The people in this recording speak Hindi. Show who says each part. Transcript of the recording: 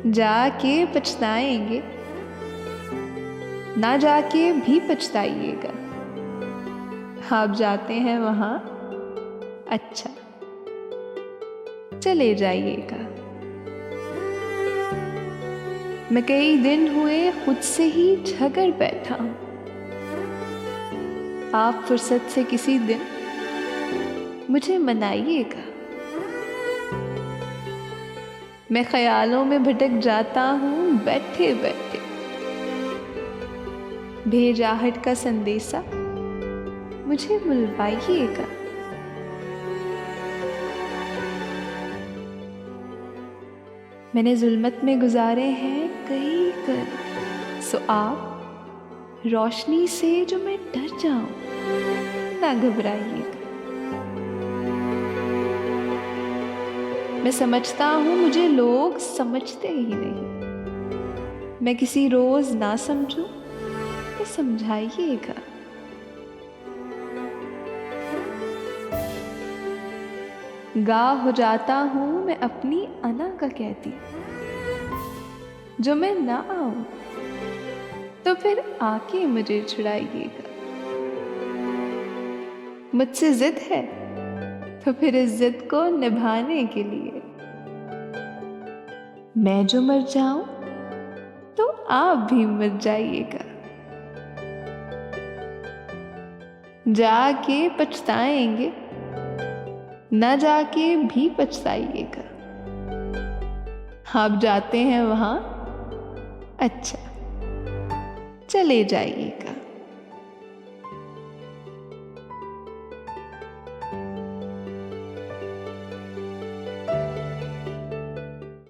Speaker 1: जाके पछताएंगे, ना जाके भी पछताइएगा। आप जाते हैं वहाँ, अच्छा, चले जाइएगा। मैं कई दिन हुए खुद से ही झगड़ बैठा हूँ। आप फुर्सत से किसी दिन मुझे मनाइएगा। मैं ख्यालों में भटक जाता हूँ बैठे बैठे। भेजाहट का संदेशा मुझे बुलवाइएगा। मैंने जुल्मत में गुजारे हैं कई कर, सो आप रोशनी से जो मैं डर जाऊं, ना घबराइएगा। मैं समझता हूं मुझे लोग समझते ही नहीं। मैं किसी रोज ना समझूं तो समझाइएगा। गाह हो जाता हूं मैं अपनी अना का कहती, जो मैं ना आऊं तो फिर आके मुझे छुड़ाइएगा। मुझसे जिद है तो फिर इस जिद को निभाने के लिए मैं जो मर जाऊं तो आप भी मर जाइएगा। जाके पछताएंगे, न जाके भी पछताइएगा। आप जाते हैं वहाँ, अच्छा, चले जाइएगा।